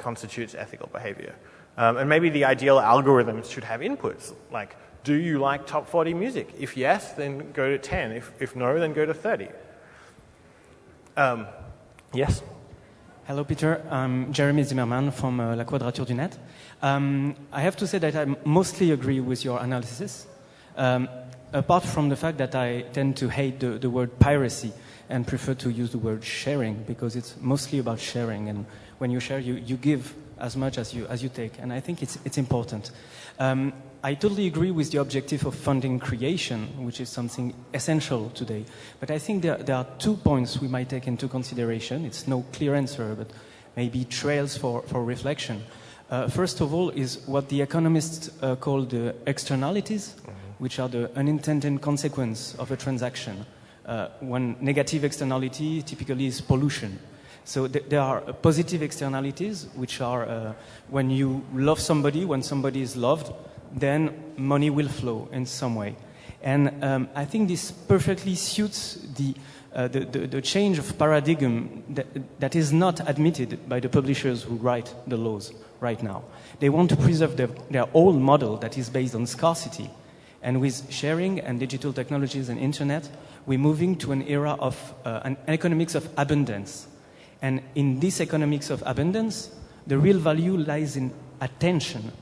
constitutes ethical behavior. And maybe the ideal algorithms should have inputs, like, do you like top 40 music? If yes, then go to 10. If no, then go to 30. Yes? Hello, Peter. I'm Jeremy Zimmerman from La Quadrature du Net. I have to say that I mostly agree with your analysis, apart from the fact that I tend to hate the word piracy and prefer to use the word sharing, because it's mostly about sharing. And when you share, you give as much as you take. And I think it's important. I totally agree with the objective of funding creation, which is something essential today. But I think there are 2 points we might take into consideration. It's no clear answer, but maybe trails for reflection. First of all is what the economists call the externalities, which are the unintended consequence of a transaction. One negative externality typically is pollution. So there are positive externalities, which are when you love somebody, when somebody is loved, then money will flow in some way. And I think this perfectly suits the change of paradigm that is not admitted by the publishers who write the laws right now. They want to preserve their old model that is based on scarcity. And with sharing and digital technologies and internet, we're moving to an era of an economics of abundance. And in this economics of abundance, the real value lies in attention.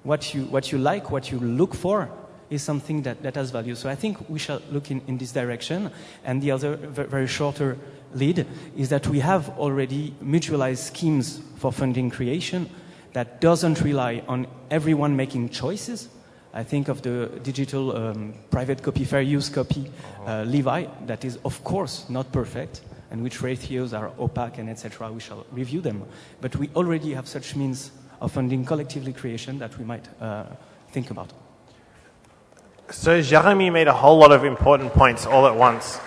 What you like, what you look for, is something that has value. So I think we shall look in this direction. And the other very shorter lead is that we have already mutualized schemes for funding creation that doesn't rely on everyone making choices. I think of the digital private copy, fair use copy, Levi, that is of course not perfect, and which ratios are opaque and etc. We shall review them. But we already have such means of funding collectively creation that we might think about. So Jeremy made a whole lot of important points all at once,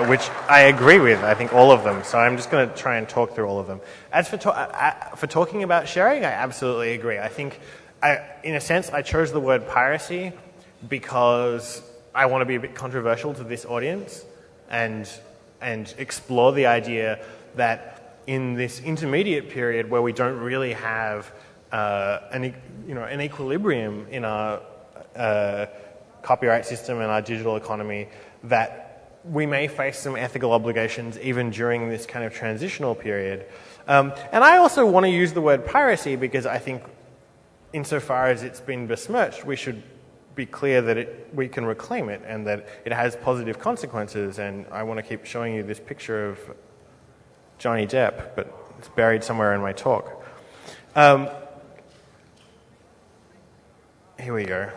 which I agree with, I think all of them. So I'm just going to try and talk through all of them. As for talking about sharing, I absolutely agree. I think, in a sense, I chose the word piracy because I want to be a bit controversial to this audience and explore the idea that in this intermediate period where we don't really have an equilibrium in our copyright system and our digital economy, that we may face some ethical obligations even during this kind of transitional period. And I also want to use the word piracy because I think insofar as it's been besmirched, we should be clear that we can reclaim it and that it has positive consequences. And I want to keep showing you this picture of Johnny Depp, but it's buried somewhere in my talk. Here we go.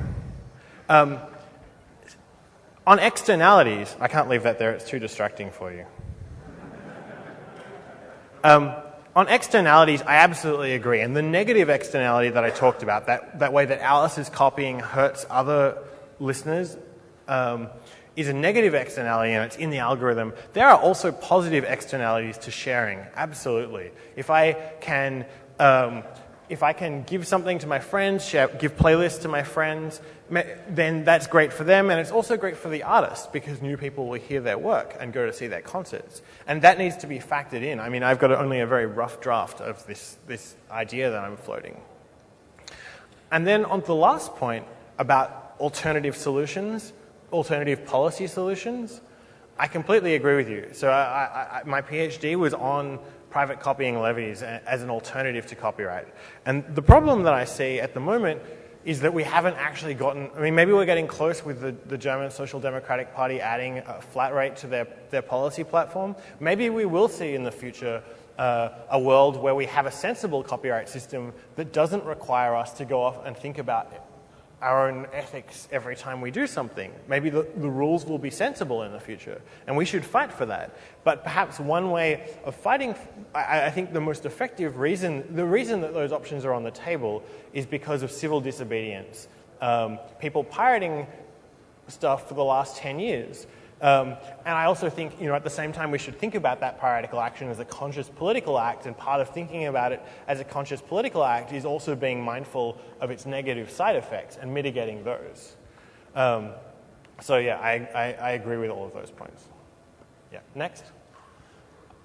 On externalities, I can't leave that there, it's too distracting for you. On externalities, I absolutely agree. And the negative externality that I talked about, that way that Alice's copying hurts other listeners, is a negative externality, and it's in the algorithm. There are also positive externalities to sharing, absolutely. If I can give something to my friends, give playlists to my friends, then that's great for them, and it's also great for the artist because new people will hear their work and go to see their concerts. And that needs to be factored in. I mean, I've got only a very rough draft of this idea that I'm floating. And then on the last point about alternative solutions, alternative policy solutions, I completely agree with you. So my PhD was on private copying levies as an alternative to copyright. And the problem that I see at the moment is that we haven't actually gotten, I mean, maybe we're getting close with the German Social Democratic Party adding a flat rate to their policy platform. Maybe we will see in the future a world where we have a sensible copyright system that doesn't require us to go off and think about our own ethics every time we do something. Maybe the rules will be sensible in the future, and we should fight for that. But perhaps one way of fighting, I think the most effective reason, the reason that those options are on the table is because of civil disobedience. People pirating stuff for the last 10 years. And I also think, at the same time, we should think about that piratical action as a conscious political act, and part of thinking about it as a conscious political act is also being mindful of its negative side effects and mitigating those. So yeah, I agree with all of those points. Yeah, next.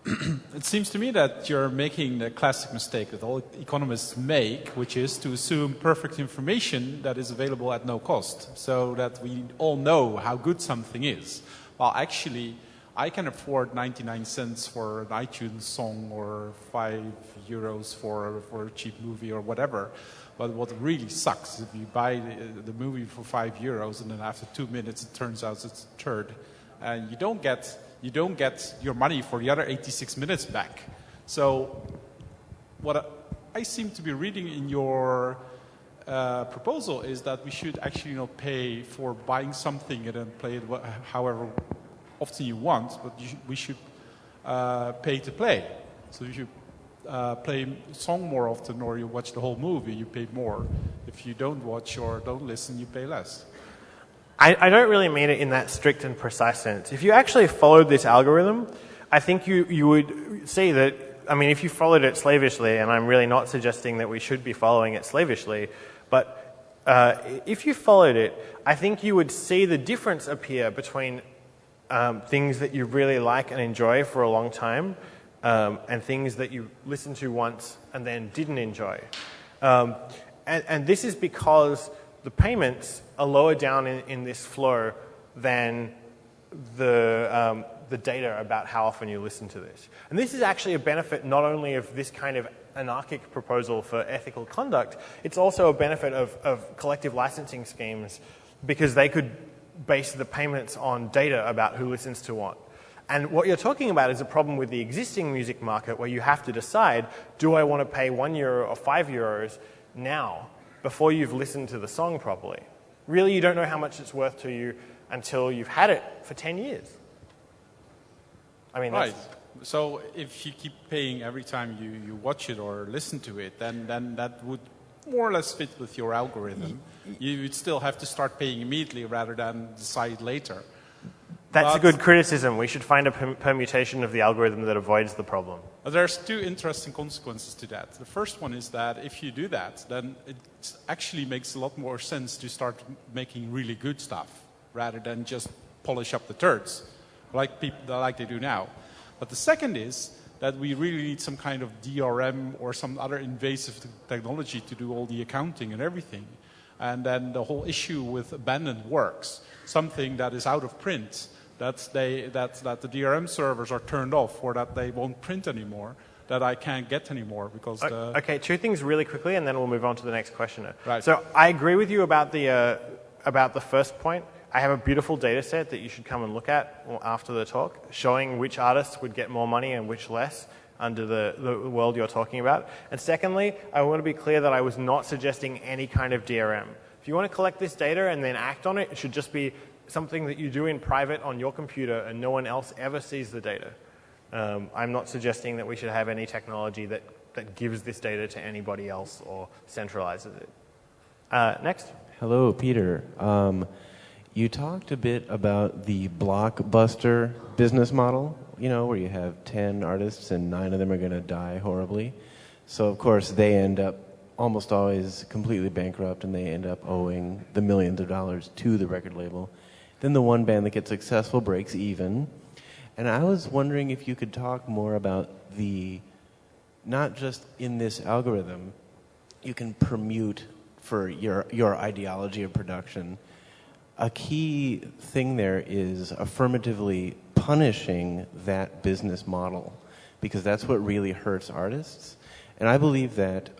It seems to me that you're making the classic mistake that all economists make, which is to assume perfect information that is available at no cost, so that we all know how good something is. Well, actually, I can afford 99 cents for an iTunes song or €5 for a cheap movie or whatever. But what really sucks is if you buy the movie for €5 and then after 2 minutes it turns out it's a turd, and you don't get your money for the other 86 minutes back. So what I seem to be reading in your proposal is that we should actually not pay for buying something and then play it however often you want, but we should pay to play. So you should play a song more often, or you watch the whole movie, you pay more. If you don't watch or don't listen, you pay less. I don't really mean it in that strict and precise sense. If you actually followed this algorithm, I think you would see that, I mean, if you followed it slavishly, and I'm really not suggesting that we should be following it slavishly, but if you followed it, I think you would see the difference appear between things that you really like and enjoy for a long time and things that you listened to once and then didn't enjoy. And this is because the payments are lower down in this flow than the data about how often you listen to this. And this is actually a benefit not only of this kind of anarchic proposal for ethical conduct, it's also a benefit of collective licensing schemes, because they could base the payments on data about who listens to what. And what you're talking about is a problem with the existing music market, where you have to decide, do I want to pay €1 or €5 now before you've listened to the song properly? Really, you don't know how much it's worth to you until you've had it for 10 years. I mean, right. So if you keep paying every time you watch it or listen to it, then that would more or less fit with your algorithm. You would still have to start paying immediately rather than decide later. That's a good criticism. We should find a permutation of the algorithm that avoids the problem. There's two interesting consequences to that. The first one is that if you do that, then it actually makes a lot more sense to start making really good stuff rather than just polish up the turds like they do now. But the second is that we really need some kind of DRM or some other invasive technology to do all the accounting and everything. And then the whole issue with abandoned works, something that is out of print, that the DRM servers are turned off or that they won't print anymore, that I can't get anymore because Okay, two things really quickly, and then we'll move on to the next questioner. Right. So I agree with you about the first point. I have a beautiful data set that you should come and look at after the talk, showing which artists would get more money and which less under the world you're talking about. And secondly, I want to be clear that I was not suggesting any kind of DRM. If you want to collect this data and then act on it, it should just be something that you do in private on your computer and no one else ever sees the data. I'm not suggesting that we should have any technology that gives this data to anybody else or centralizes it. Next. Hello, Peter. You talked a bit about the Blockbuster business model, where you have 10 artists and 9 of them are going to die horribly. So, of course, they end up almost always completely bankrupt and they end up owing the millions of dollars to the record label. Then the one band that gets successful breaks even. And I was wondering if you could talk more about not just in this algorithm, you can permute for your ideology of production. A key thing there is affirmatively punishing that business model, because that's what really hurts artists. And I believe that